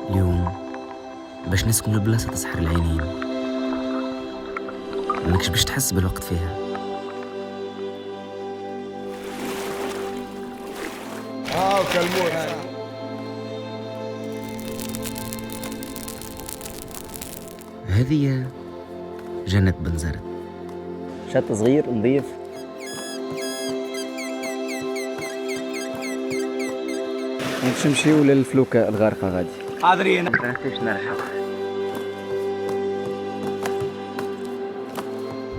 اليوم باش نسكن البلاصة تسحر العينين، ماكش باش تحس بالوقت فيها. وكلمون هذه جنة بنزرت، شط صغير نظيف. باش نمشيو للفلوكة الغارقة غادي. حاضرين متنساش نرحب.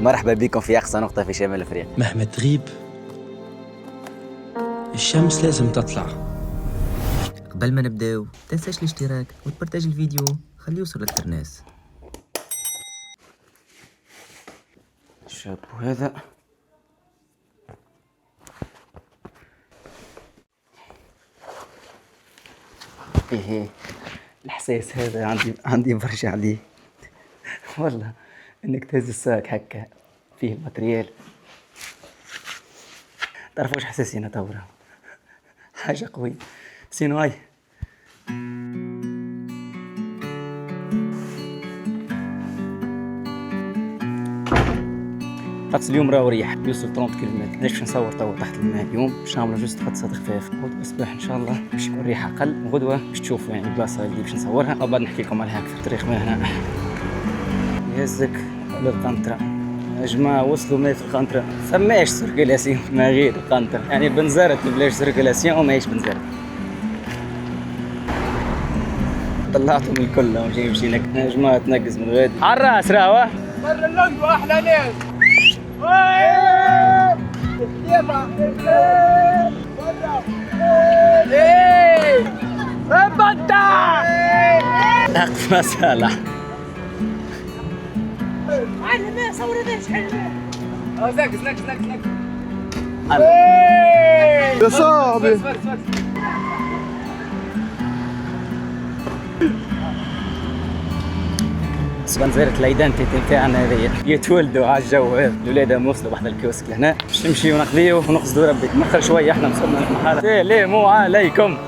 مرحبا بكم في أقصى نقطة في شمال أفريقيا. مهما تغيب الشمس لازم تطلع. قبل ما نبداو تنساش الاشتراك وتبرتاج الفيديو، خليه يوصل لأكثر ناس. الشاب هذا ايه الحساس هذا عندي برشا عليه والله. انك تهز الساك هكا فيه الماتريال، تعرف واش حساسينا تورا حاجه قويه. سينو هاي طقس اليوم راهو ريح يوصل 30 كيلومتر. ليش باش نصور توا تحت الماء اليوم؟ باش نعملوا جوست خط صاد خفاف. غدوه الصباح ان شاء الله باش يكون ريحه اقل، وغدوه باش تشوفوا يعني البلاصه اللي باش نصورها، وبعد نحكي لكم عليها اكثر. طريق ما هنا يهزك للقنطره يا جماعه. وصلوا ما في القنطره، فماش سيركيلاسيون ما غير القنطره، يعني بنزرت بلاش سيركيلاسيون وماهيش بنزرت. طلعتهم الكل وجاي مشينا يا جماعه تنقز من غادي على الراس راهو. برا اللقمة أحلى ناس. اقف صالح نكز يا صاحبي. بنزرت الايدنتيتي نتاعنا هذيا، يتولدوا على الجو هذا. الاولاد وصلوا بحذا الكيوسك لهنا باش نمشيو ونقضيو ونقصدوا ربي. مخر شويه احنا وصلنا للمحطه. سلام عليكم.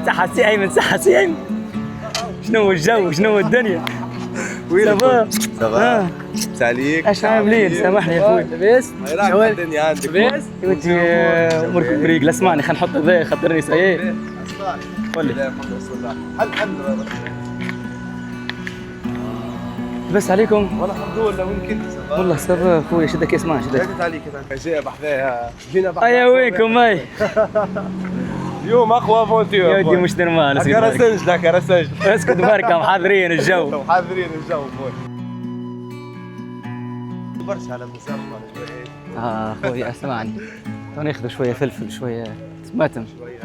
صحة سي ايمن، صحة سي ايمن. شنو الجو؟ شنو الدنيا؟ وين سافا عليك؟ اش عاملين؟ سامحني يا خويا. لاباس؟ راك الدنيا عندك؟ لاباس؟ يا ودي اموركم بريق. لا اسمعني خلينا نحط هذا خاطرني سايي. قول لي. لا الحمد لله. حل لاباس عليكم؟ والله الحمد لله. وين كنت؟ والله سافا خويا. شدك اسمع شدك. هديت عليك جاي بحذاها. جينا بحذاها. ايا وينكم هاي؟ اليوم اقوى افونتير. يا ودي مش نورمال. كراسنج اسكت بركة محاضرين الجو. حاضرين الجو بوي. برشا على المسافة شوية. خويا اسمعني، تو ناخذ شويه فلفل شويه طماطم شوية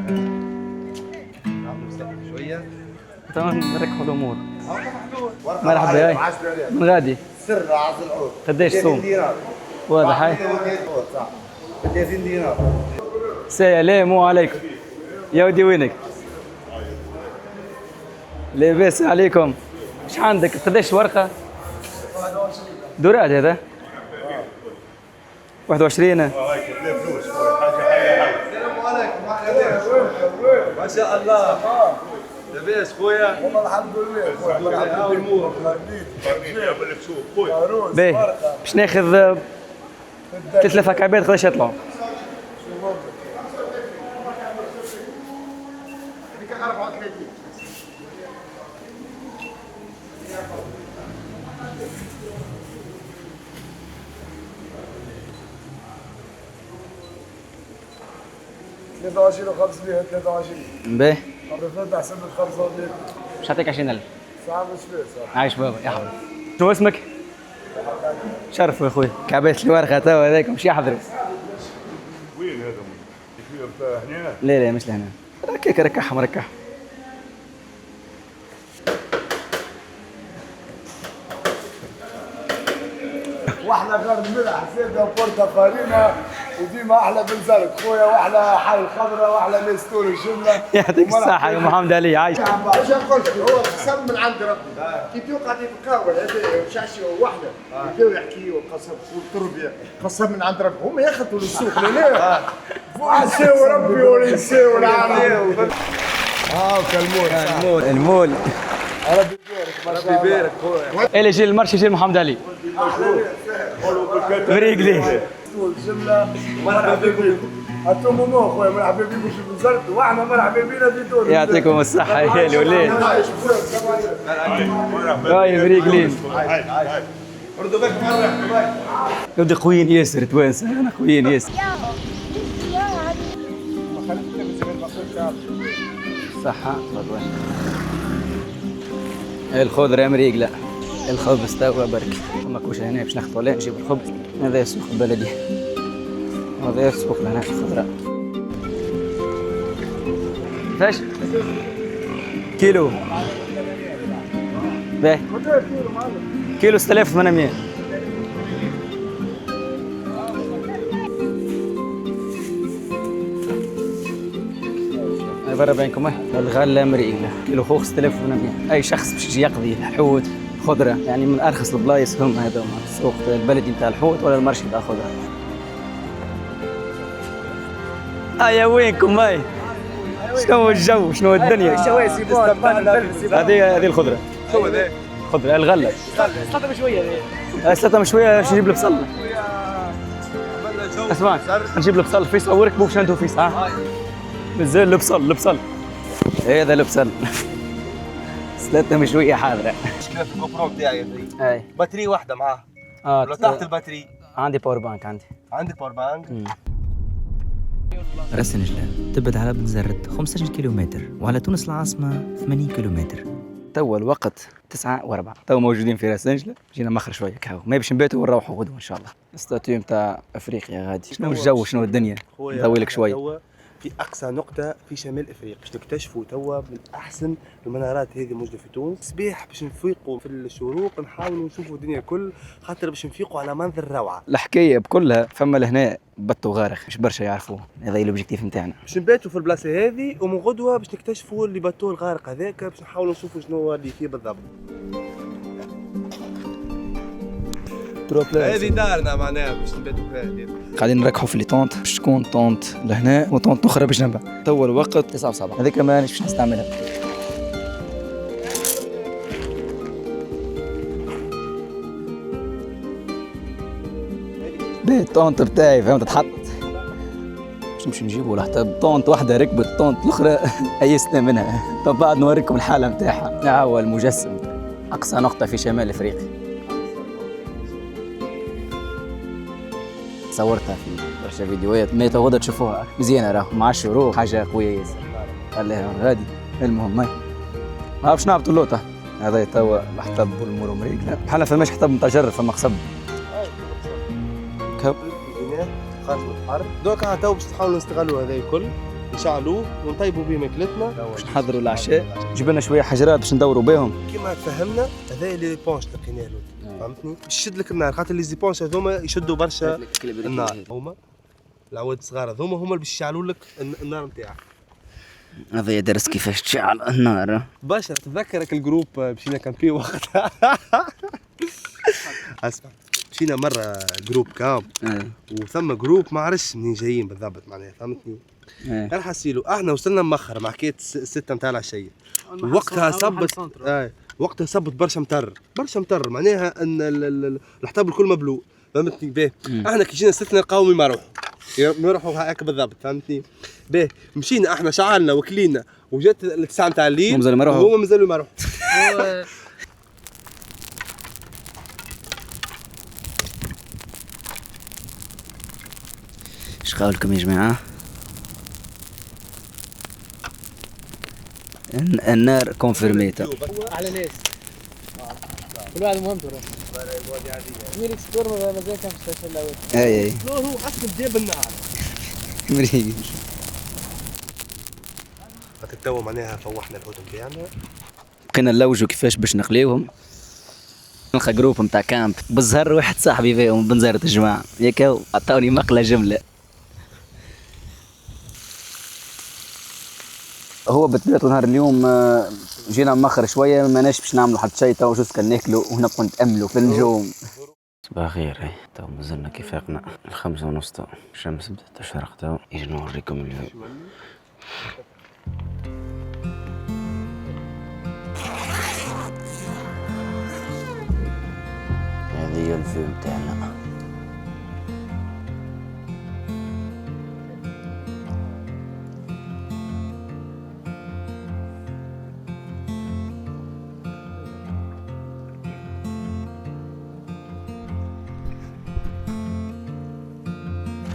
نعملوا مسافة شوية. تو نركحوا الامور. مرحبا هاي من غادي. سر عز العود. قداش صوم؟ واضح هاي. 30 دينار. سلام عليكم. يا ودي وينك؟ لاباس عليكم. ايش عندك؟ قداش ورقه؟ 21 دورات هذا 21. السلام عليكم. ما شاء الله. لاباس خويا؟ والله الحمد لله. الامور قبل تشوف خويا. باهي باش ناخذ 3 عباد. قداش يطلعوا؟ هذيك 34. و500. 23 باهي قبل فتح حسب الخمسة وديك. باش نعطيك 20,000. صعب شوية. عايش بابا يا حبيبي. شنو اسمك؟ شرف يا اخوي. كعبات الورقه توا هذاك مش يحضروا. وين هذا؟ هنا؟ لا مش لهنا. ركيك ركحهم ركحهم. واحلى غير الملح زيادة وبورتفارينا، وديما احلى بنزرت خويا، واحلى حي الخضراء، واحلى مستور الجمله. يعطيك الصحه يا محمد علي. عايش. ايش قلت هو قسم من عند ربي. كي تو قاعد يتقاول هذا شاشي وحده يبداو يحكيوا قسم والتربيه قسم من عند ربي. هما ياخذوا للسوق لا نساو ربي ولا نساو العالم. كالمول. المول. ربي يبارك. ربي يبارك خويا. اللي يجي المرشي يجي محمد علي. فريق ليه. الجمله مرحبا بكم. انتم مو خويا مرحبا بكم في بنزرت واحنا مرحبا بينا في تونس. يعطيكم الصحة يا الوليد. هاي فريق لين. ردوا بك مرة. يبدو قويين ياسر توانسة، أنا قويين ياسر. صحة الخضرة مريقلة، الخبز توا برك، ثم كوشة هنا باش ناخذ ولا نجيب الخبز. هذا السوق البلدي، هذا السوق هنا في الخضراء. كيفاش؟ كيلو. باهي. كيلو 6800. برا بينكم الغلة مريقلة كيلو خوخ 6800. أي شخص باش يجي يقضي حوت خضرة يعني من أرخص البلايص هم هذوما السوق البلدي نتاع الحوت ولا المرشي نتاع الخضرة. يا وينكم هاي؟ شنو الجو؟ شنو الدنيا؟ هذه الخضرة. شو هذا؟ خضرة الغلة. سلطة مشوية هذه. سلطة مشوية باش نجيب البصل. اسمع نجيب البصل فيس أورك بوش أنتو فيس ها؟ نزل البصل. هذا البصل. سلطة مشوية حاضرة. مشكلة في الجو برو بتاعي هذي. اي بطارية واحدة معاه. لو تحت البطارية. عندي باور بانك عندي. عندك باور بانك؟ راس نجلة تبعد على بنزرت 15 كيلومتر وعلى تونس العاصمة 80 كيلومتر. توا الوقت 9:04 توا موجودين في راس نجلة. جينا مخر شوية كهو ما باش نباتوا ونروحوا غدوة إن شاء الله. الاستاتيو نتاع أفريقيا غادي. شنو الجو شنو الدنيا؟ نضوي لك شوية. في أقصى نقطة في شمال إفريقيا باش نكتشفوا توا من أحسن المنارات هذه موجودة في تونس. صباح باش نفيقوا في الشروق نحاولوا نشوفوا الدنيا كل خاطر باش نفيقوا على منظر روعة. الحكاية بكلها فما لهنا بطو غارق مش برشا يعرفوه. هذا هي الأوبجيكتيف نتاعنا. باش نباتوا في البلاصة هذه ومن غدوة باش نكتشفوا اللي بطو الغارق هذاك باش نحاولوا نشوفوا شنو هو اللي فيه بالضبط. هذه دارنا معناها باش نباتوا فيها. قاعدين نركحوا في لي طونت باش تكون طونت لهنا وطونت أخرى بجنبها. توا الوقت 9:07 هذيك مانيش باش نستعملها. باهي الطونت بتاعي فهمت تحطت باش نمشي نجيبوا لحتى طونت واحدة ركبت طونت الأخرى أيسنا منها. طب بعد نوريكم الحالة نتاعها. هو المجسم أقصى نقطة في شمال أفريقيا. صورتها في برشا فيديوهات ما تغدى تشوفوها مزيانة راهو مع الشروق حاجة قوية ياسر. خليها غادي المهم هاي ما باش نهبطوا اللوطة. هذا توا الحطب والأمور مريقلة بحالنا فماش حطب متجرد فما قصب كب خارج من الحر. دوكا تو باش نحاولوا نستغلوا هذا الكل نشعلوه ونطيبوا به ماكلتنا باش نحضروا العشاء. جيب لنا شوية حجرات باش ندوروا بهم. كيما فهمنا هذا اللي بونش لقيناه له فهمتني باش يشد لك النار خاطر لي زيبونش هذوما يشدوا برشا النار. هما العواد الصغار هذوما هما اللي باش يشعلوا لك النار نتاعك. هذا يدرس كيفاش تشعل النار. باشا تذكرك الجروب مشينا كامبي وقتها. اسمع مشينا مرة جروب كامب وثم جروب ما عرفش منين جايين بالضبط معناها فهمتني. راح حسيلو احنا وصلنا مأخر مع حكاية 6 نتاع العشية. وقتها صبت وقتها صبت برشا مطر معناها ان الحطب الكل مبلول فهمتني. باهي احنا كي جينا 6 نلقاهم ما يروحوا هكا بالضبط فهمتني. باهي مشينا احنا شعلنا وكلينا وجات الساعة نتاع الليل وهما مازالوا ما يروحوا. ايش قولكم يا جماعة؟ النار كونفيرميتا على ناس كل واحد مهم تروح ميريك ستور مازال كان في الشاشة الأول. اي هو اصلا جاب النار مريقي. توا معناها فوحنا الهدوم نتاعنا بقينا نلوجوا كيفاش باش نقليوهم. نلقى جروب نتاع كامب بالزهر واحد صاحبي فيهم بنزرة الجماعة ياكاو عطاوني مقلة جملة. هو بطبيعته نهار اليوم جينا مأخر شوية ماناش باش نعملوا حتى شيء توا جوست كان ناكلوا ونبقوا نتأملوا في النجوم. صباح الخير. تو مازلنا كيفاقنا 5:30 الشمس بدات تشرق. تو يجي نوريكم الفيو. الفيو متاعنا.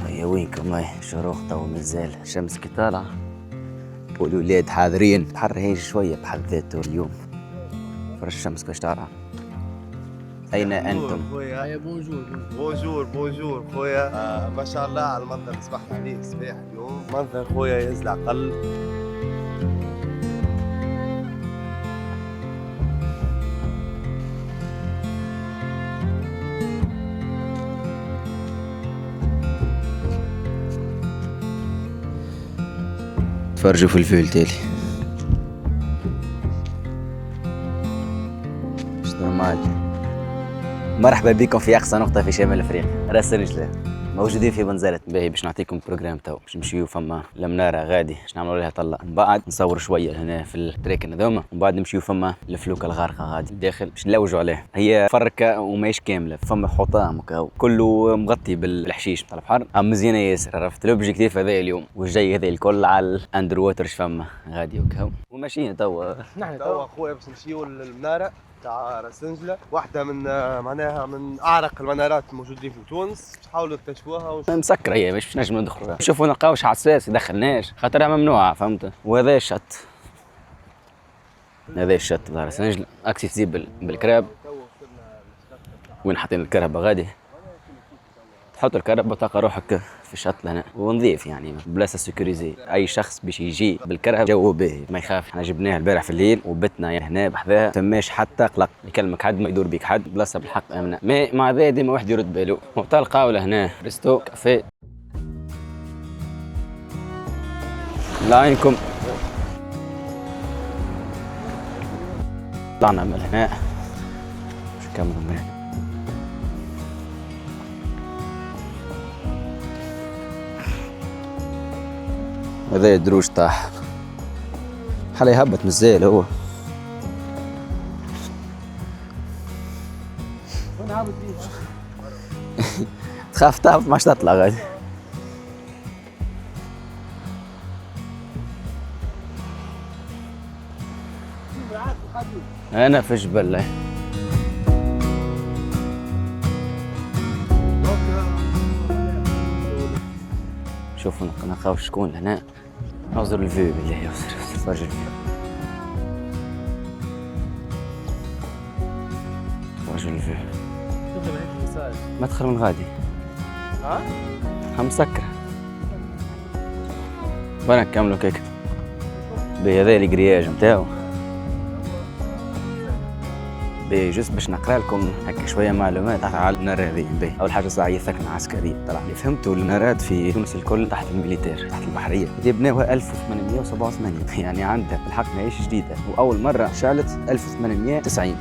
هيا وينكم؟ هاي شروق تو مازال الشمس كي طالعة والولاد حاضرين. الحر هيج شوية بحد ذاته اليوم، فرش الشمس كيفاش طالعة. أين أنتم؟ هيا بونجور. بونجور خويا. ما شاء الله على المنظر اللي صبحنا عليه الصباح اليوم. منظر خويا يزلع قلب. تفرجوا في الفيو التالي. مش نورمال. مرحبا بكم في اقصى نقطة في شمال افريقيا، راس رجلة. موجودين في بنزرت. باهي باش نعطيكم بروجرام تو. باش نمشيو فما المنارة غادي باش نعملوا لها طلة، من بعد نصور شوية هنا في التراكن هذوما، ومن بعد نمشيو فما الفلوكة الغارقة غادي داخل باش نلوجوا عليها. هي فركة وماهيش كاملة، فما حطام وكاو كله مغطي بالحشيش تاع البحر. مزيانة ياسر. عرفت لوبجيكتيف هذا اليوم والجاي هذا الكل على الاندر ووتر فما غادي وكاو وماشيين توا. نحن توا خويا باش نمشيو للمنارة تاع راس سنجلة، واحدة من معناها من أعرق المنارات الموجودين في تونس. باش نحاولوا نكتشفوها مسكرة هي باش نجم ندخلوا. شوفوا نلقاوش حساس يدخلناش خاطرها ممنوعة، فهمت. وهذا الشط، هذا الشط تاع راس سنجلة. اكسي تزيد بالكراب. وين حاطين الكرهبة غادي تحط الكرهبة تلقى روحك في الشط هنا ونظيف، يعني بلاصه سيكوريزي. اي شخص باش يجي بالكرهبة جو باهي ما يخاف. احنا جبناه البارح في الليل وبتنا هنا بحذاها، فماش حتى قلق. يكلمك حد ما يدور بيك حد، بلاصه بالحق امنه. ما مع ذا ديما واحد يرد باله. وتلقاو هنا ريستو كافيه. لاينكم طلعنا من هنا باش نكملوا من هنا. هذا الدروج طاح حلا يهبط مازال هو. تخاف تهبط ما عادش تطلع غادي. انا في جبل. شوفوا نلقاو شكون هنا. انظر الفيو بالله، يوصل فرج الفيو، فرج الفيو. مدخل من غادي. مسكرة. وانا نكملوا كيك بهذا الجرياج نتاعو. جست باش نقرا لكم هكا شويه معلومات على النار هذه. اول حاجه صراحه هي ثكنه عسكريه. طلع لي فهمتوا النارات في تونس الكل تحت الميليتير، تحت البحريه. اللي بناوها 1887 يعني عندها بالحق ماهيش جديده، واول مره شعلت 1890.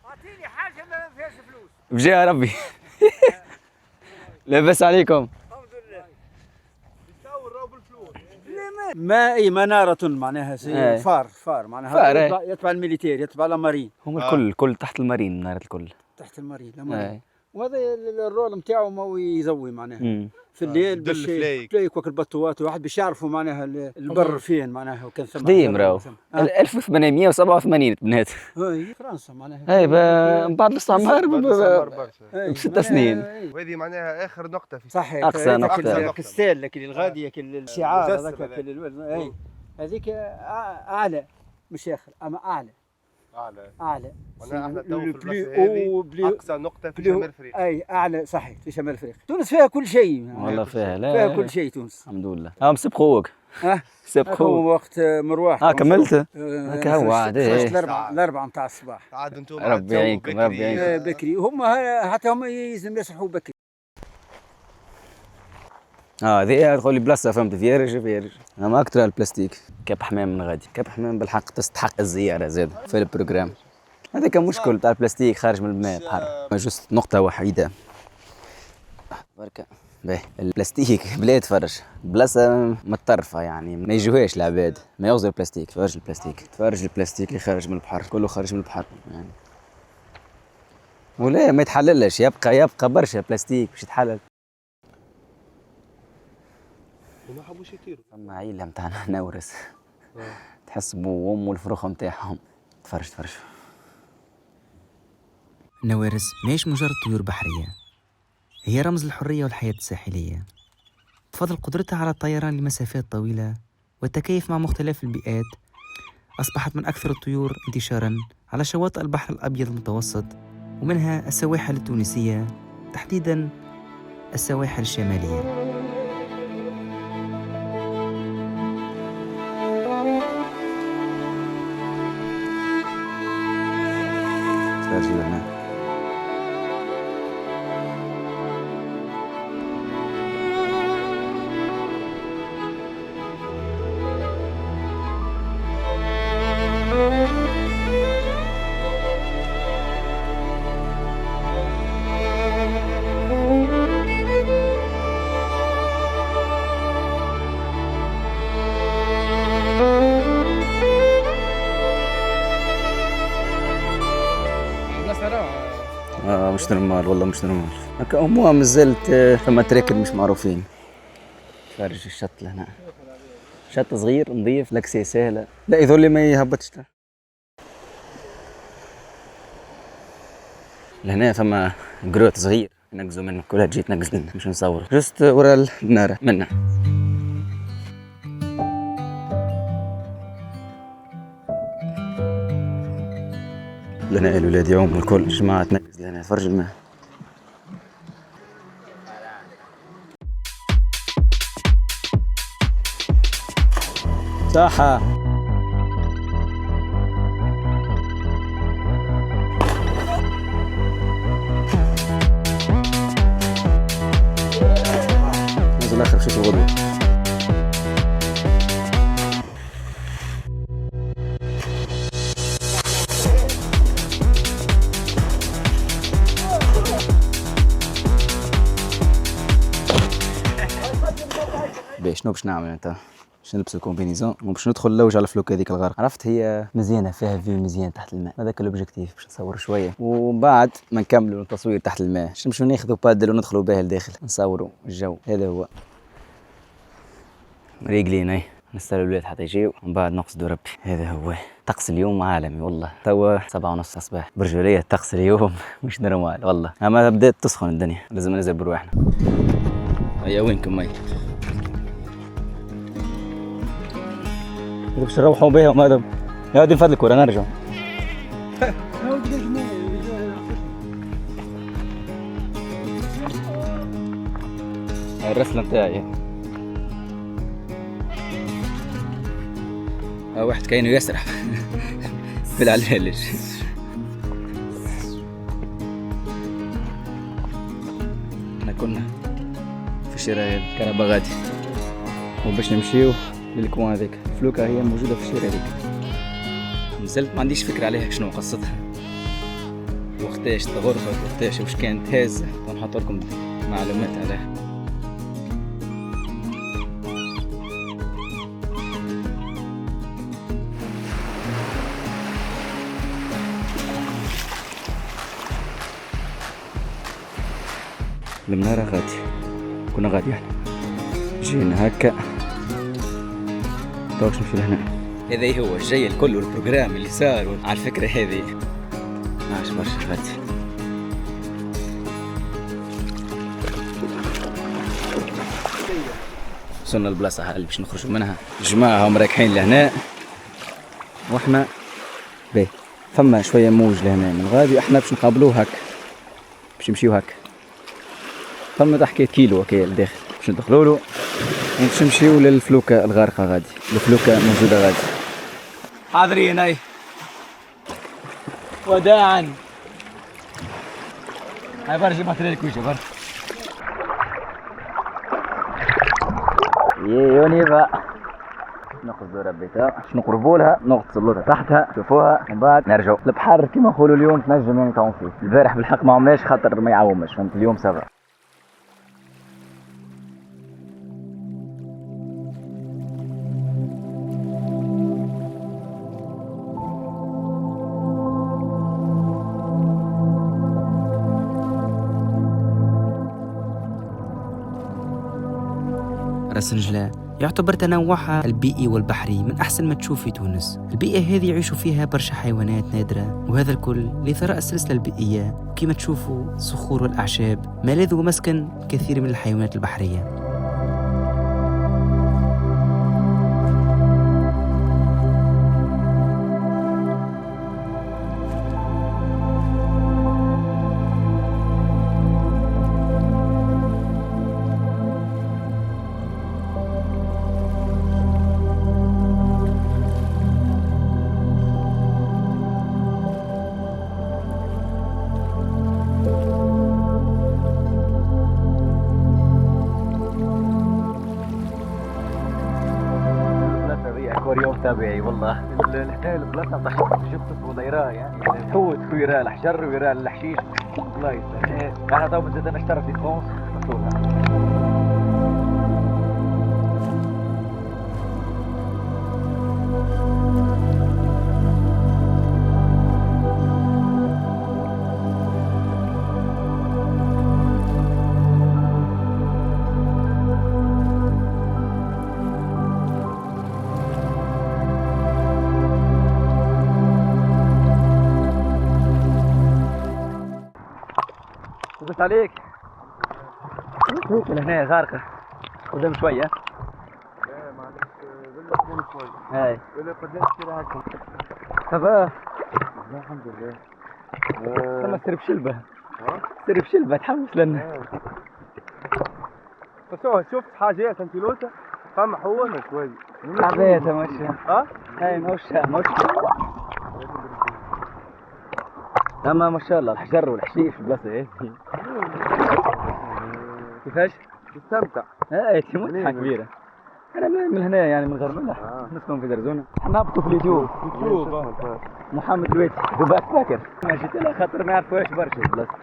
اعطيني حاجه ما فيهاش فلوس. بجاه ربي. لاباس عليكم؟ ما اي منارة معناها فار معناها فار يتبع الميليتير، يتبع المارين. هم الكل تحت المارين، منارة الكل تحت المارين المارين. وهذا الرول نتاعو ما هو يزوي معناها في الليل باش تلاقي كوك البطوات واحد باش يعرفوا معناها البر فين معناها. وكان ثم قديم راهو 1887 تبنات. اي فرنسا معناها. اي من بعد الاستعمار ب6 سنين. وهذه معناها اخر نقطة في صحيح. اقصى نقطة. كستيل لكن الغادية الشعار هذاك اي هذيك اعلى مش اخر اما اعلى. اعلى. احنا تو في البلاصة هذه اقصى نقطة في شمال افريقيا. اي اعلى صحيح في شمال افريقيا. تونس فيها كل شيء والله فيها كل شيء تونس الحمد لله. مسبقوك سبقوك وقت مروح. كملت هكا هو عاد. الأربعة نتاع الصباح. عاد انتم ربي يعينكم ربي يعينكم. بكري هم حتى هم يلزم يصحوا بكري. هذه ادخل بلاصه فهمت فيرج. اما اكثر البلاستيك. كاب حمام من غادي، كاب حمام بالحق تستحق الزياره زاد في البروجرام. هذا كان مشكل تاع البلاستيك خارج من الماء بحر. جست نقطه وحيده بركه باهي البلاستيك بلا يتفرج بلاصه متطرفه يعني ما يجوهاش العباد ما يغزر البلاستيك. تفرج البلاستيك اللي خارج من البحر كله خارج من البحر يعني ولا ما يتحللش يبقى برشا بلاستيك باش يتحلل. وما حبوش يطيروا. فما عيله نتاعنا نورس تحس بو وام والفروخه نتاعهم. تفرج النوارس ماهيش مجرد طيور بحرية، هي رمز الحرية والحياة الساحلية، بفضل قدرتها على الطيران لمسافات طويلة والتكيف مع مختلف البيئات. أصبحت من أكثر الطيور انتشاراً على شواطئ البحر الأبيض المتوسط، ومنها السواحل التونسية تحديداً السواحل الشمالية. هنا مش نورمال والله مش نورمال. هكا هما مازالت فما تراكب مش معروفين. تفرج الشط لهنا شط صغير نظيف لاكسي سهله لا يظل لي ما يهبطش لهنا. فما قروت صغير نقزوا منه كلها تجي تنقز لنا مش نصور جست ورا النار منا. لنا الولاد يوم الكل جماعة تنقز لنا. تفرج الماء ساحة نزل آخر شيء الغدوة. شنو باش نعمل انت؟ باش نلبس الكومبينيزون وباش ندخل نلوج على الفلوك هذيك الغرق. عرفت هي مزيانه فيها فيو مزيان تحت الماء، هذاك الاوبجيكتيف باش نصور شويه وبعد ما نكملوا التصوير تحت الماء نمشيو ناخذوا بادل وندخلوا بها لداخل نصوروا الجو. هذا هو ريقلين نستنى الولاد حتى يجيو ومن بعد نقصدوا ربي. هذا هو طقس اليوم عالمي والله. توا 7:30 الصباح برجوليه. الطقس اليوم مش نورمال والله، اما بدات تسخن الدنيا لازم ننزل برواحنا. هيا وينكم مي باش نروحوا بها وماذا يا ودي من فضلك ولا نرجع. الرسلة نتاعي واحد كاينو يسرح بالعلاج. احنا كنا في شراء الكهرباء غادي وباش نمشيو للكوان هذيك. الفلوكة هي موجودة في الشارع هذيك. نزلت ما عنديش فكرة عليها شنو قصتها وقتاش تغرفت وقتاش وش كانت هازة، ونحط لكم معلومات عليها. المنارة غادي كنا غادي احنا جينا هكا توش نمشي لهنا. هذا هو الجاي الكل والبروجرام اللي صار على الفكرة هذه. عاش برشا غادي. وصلنا البلاصة اللي باش نخرجوا منها. الجماعة هم راكحين لهنا واحنا باهي فما شوية موج لهنا من غادي احنا باش نقابلوه هكا باش نمشيو هكا. فما تحكي كيلو هكايا لداخل باش ندخلوا له باش نمشيو للفلوكة الغارقة غادي. الفلوكة موجودة غادي. حاضرين هاي وداعا. هاي برجي ماتريالك وجه برجي يونيفا ناخذ ربيتها باش نقربوا لها نغطسوا لها تحتها نشوفوها ومن بعد نرجعوا البحر كيما نقولوا اليوم تنجم يعني تعوم فيه. البارح بالحق ما عمناش خاطر ما يعومش فهمت. اليوم سافا راس نجلة يعتبر تنوعها البيئي والبحري من أحسن ما تشوف في تونس. البيئة هذه يعيشوا فيها برشا حيوانات نادرة، وهذا الكل لثراء السلسلة البيئية، وكما تشوفوا الصخور والأعشاب ملاذ ومسكن كثير من الحيوانات البحرية. اكواريوم تابعي والله. الحكايه البلاصه تاع شفت ودايراه يعني تفوت ويراه الحجر ويراه الحشيش الله يسلمك. انا تو بديت نشتري ديفونس مفتوحه. بس عليك هنا غارقة قدام شوية. لا معلش بالله تكون شوي. هاي بالله قداش كثير هكا. صافا الحمد لله. ثم سرب شلبة. سرب شلبة تحوس لنا. شفت حاجات انت لوتا فما حوانة شوي عبيتها مش ها؟ هاي مش اما ما شاء الله الحجر والحشيش في البلاصة هيك. كيفاش؟ تستمتع. ايه متعة كبيرة. انا من هنا يعني من غرملة نسكن في درزونة. نهبطوا في اليوتيوب محمد دويتي وباك فاكر ما جيت لها خاطر ما يعرفوهاش برشا البلاصة.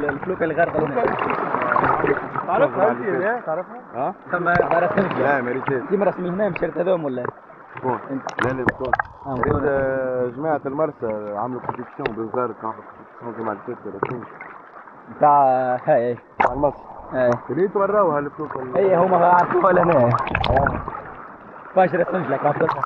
الفلوكة اللي غارقة هنا. تعرفها انت؟ تعرفها؟ ها؟ ثم رسمت لا مريتين. كيما رسم هنا مشيت هذوم ولا؟ شكون؟ لا لا شكون؟ جماعة المرسى عملوا كومبيتيسيون بوزارة كومبيتيسيون جماعة الفلوكة تاع هاي تاع المصر. ايه اللي توراوها الفلوكة. اي هما عرفوها لهنا. باش رسمت لك عرفتها.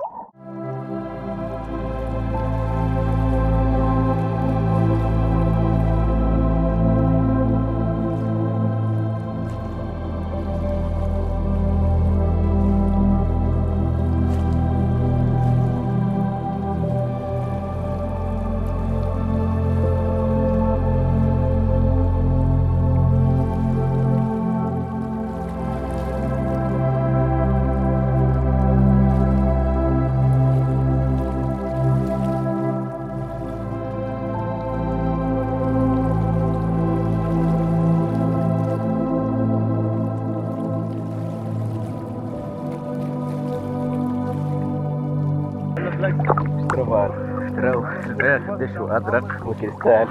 اشتراو شباك دشو ازرق وكريستال.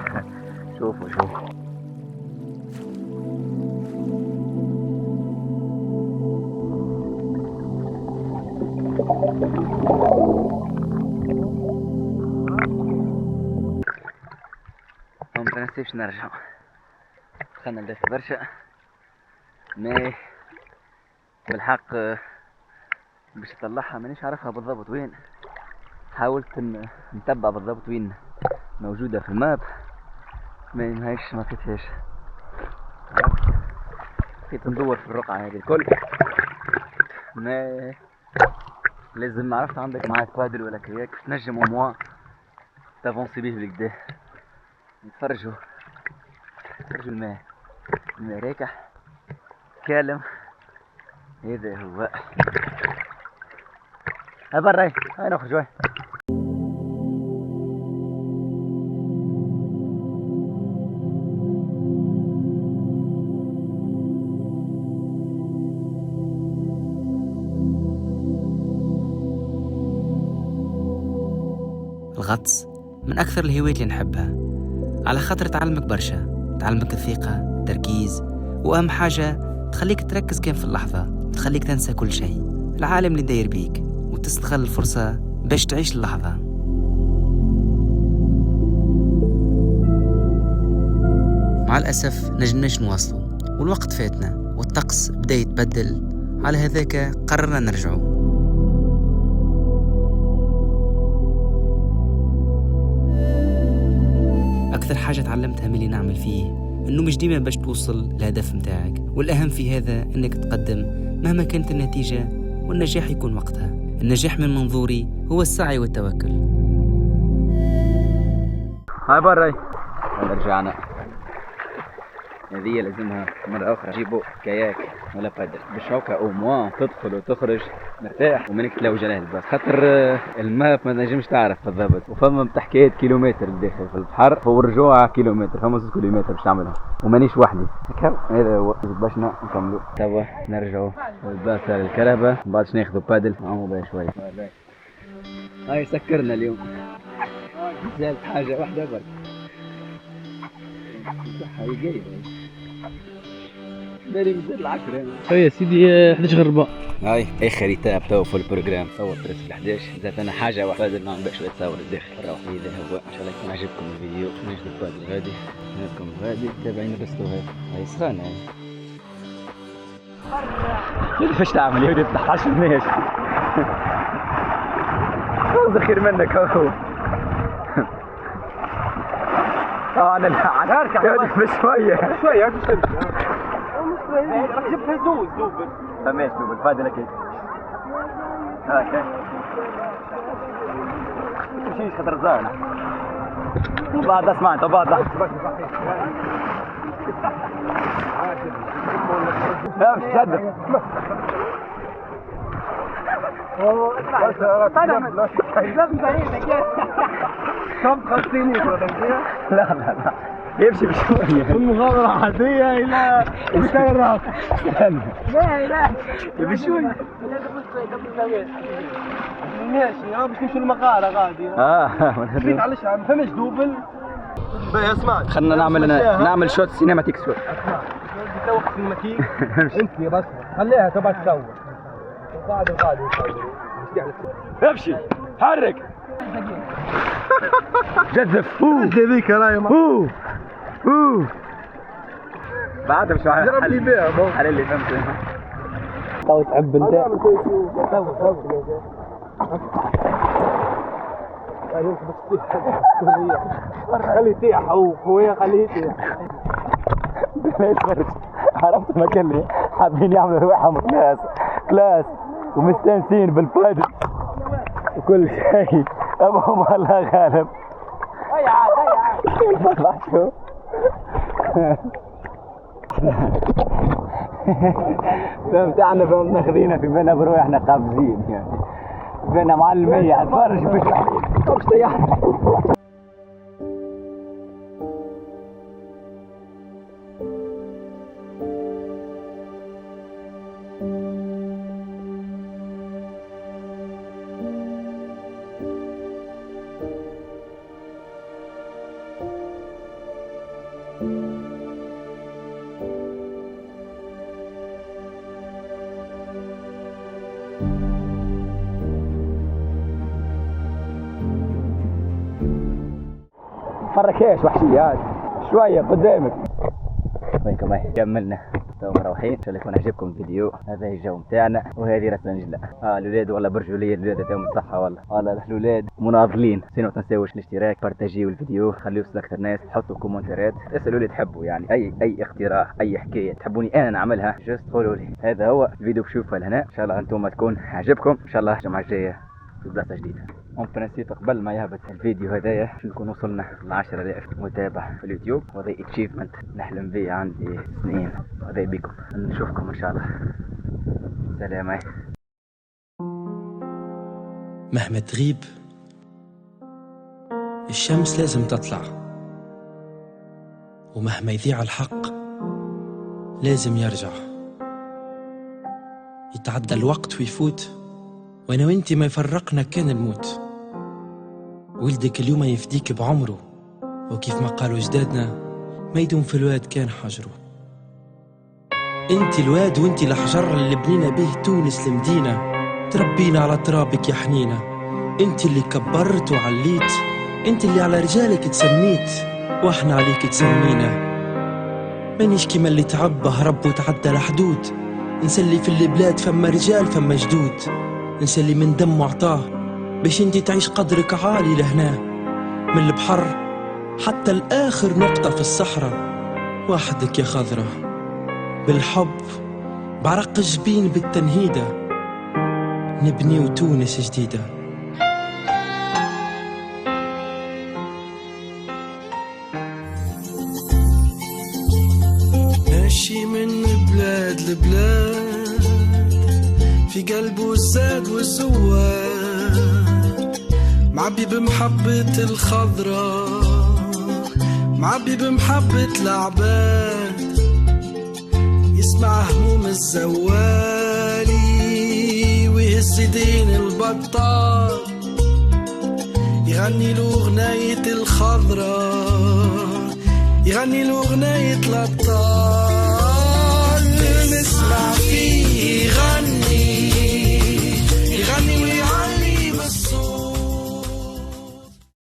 شوفوا ما نسيبش نرجع. دخلنا لداخل برشا ما بالحق باش نطلعها مانيش عارفها بالضبط وين. حاولت نتبع بالضبط وين موجودة في الماب ما لقيتهاش. بقيت ندور في الرقعة هذه الكل. ما لازم عرفت عندك معاك بادل ولا كياك تنجم وموا تافونسي بيه بالكدا. نتفرجوا الماء راكح كالم. هذا هو برا. هاي نخرج وين. الغطس من أكثر الهوايات اللي نحبها، على خاطر تعلمك برشا، تعلمك الثقة، التركيز، وأهم حاجة تخليك تركز كان في اللحظة، تخليك تنسى كل شيء، العالم اللي داير بيك، وتستغل الفرصة باش تعيش اللحظة. مع الأسف نجمناش نواصلوا والوقت فاتنا والطقس بدأ يتبدل على هذاك قررنا نرجعوا. أكثر حاجة تعلمتها من اللي نعمل فيه إنه مش ديما باش توصل للهدف متاعك، والأهم في هذا إنك تقدم مهما كانت النتيجة، والنجاح يكون وقتها. النجاح من منظوري هو السعي والتوكل. هاي برا رجعنا. هذه لازمها مرة أخرى جيبوا كاياك ولا بادل باش هكا أو موان تدخل وتخرج مرتاح ومنك تلاوج عليه الباص، خاطر الماء ما نجمش تعرف بالضبط، وفما متحكيات كيلومتر داخل في البحر والرجوع كيلومتر، فما 6 كيلومتر باش نعملها ومانيش وحدي. هذا هو باش نكملوا توا نرجعوا البلاصة للكرهبة، بعدش ناخذوا بادل نعملوا بها شوية. هاي سكرنا اليوم، زالت حاجة واحدة برك حقيقية بالي مزال العشرة. يا سيدي 11 غربة. هاي اخر ايتاب تو في البروجرام، صور بريس ال 11 زاد انا حاجة واحدة نعمل بها شوية تصاور الداخل. هذا هو ان شاء الله يكون عجبكم الفيديو. نجد البادل غادي نراكم غادي تابعين الرستو. هاي سخانة كيفاش تعمل يا ولدي تحت 10 ماشي خير منك اهو. انا لا اركع بشويه شويه راك جبتها زوز دوبل. فماش دوبل فادل اكيد هاكا مشيش خاطر زانه بعد اسمع بعد لا مش شدك لازم تعينك كم 50 متر. لا يمشي بشوية. المغامرة عادية إلى السيارات. لا بشوية. ماشي باش نمشي المغارة غادي. خليك علاش ما فماش دوبل. باهي اسمع. خلنا نعمل شوت سينماتيك شوت. توقف سينماتيك. انت بس خليها تبع تصور. غادي امشي حرك جذف ذيك راهي بعد مش عارف جرب لي بيها على اللي فهمت تو تعب انت خليه يطيح خويا خليه يطيح. عرفت مكان اللي حابين يعملوا رواحهم كلاس ومستانسين بالبادل وكل شيء، اما هم الله غالب. شو فهمتنا فهمتنا خذينا في بالنا بروحنا قابزين يعني بينا معلمية اتفرج مش طيحنا. فركيش وحشيات شوية قدامك. وينكم هاي كملنا تو مروحين. ان شاء الله يكون عجبكم الفيديو. هذا هي الجو متاعنا وهذه راس نجلة. الاولاد والله برجولية الاولاد تاعهم الصحة والله الاولاد مناضلين. سينو تنساوش الاشتراك بارتاجيو الفيديو خليه يوصل اكثر ناس. حطوا كومنتات اسألوا اللي تحبوا يعني اي اقتراح اي حكاية تحبوني انا نعملها جست قولوا لي. هذا هو الفيديو بشوفه لهنا ان شاء الله انتم تكون عجبكم. ان شاء الله الجمعة الجاية في بلاصة جديدة. ممكن نسيت قبل ما يهبط الفيديو هدايا نكون وصلنا ل 10,000 متابع في اليوتيوب، وهذا اتشيفمنت نحلم به عندي سنين. وهذا بكم نشوفكم ان شاء الله. سلام. مهما تغيب الشمس لازم تطلع، ومهما يضيع الحق لازم يرجع. يتعدى الوقت ويفوت وانا وانتي ما يفرقنا كان الموت. ولدك اليوم يفديك بعمره، وكيف ما قالوا جدادنا ما يدوم في الواد كان حجره. انتي الواد وانتي الحجر اللي بنينا به تونس المدينة. تربينا على ترابك يا حنينة، انتي اللي كبرت وعليت، انتي اللي على رجالك تسميت واحنا عليك تسمينا. مانيش كيما اللي تعب هرب وتعدى الحدود، نسلي في البلاد فما رجال فما جدود، نسلي من دم وعطاه باش انتي تعيش قدرك عالي لهنا. من البحر حتى الآخر نقطة في الصحراء وحدك يا خضرة، بالحب بعرق الجبين بالتنهيدة نبني تونس جديدة. ماشي من بلاد لبلاد في قلبه الزاد والزواد، معبي بمحبة الخضراء معبي بمحبة العباد، يسمع هموم الزوالي ويهز دين البطال، يغني له غناية الخضراء يغني له غناية الأبطال.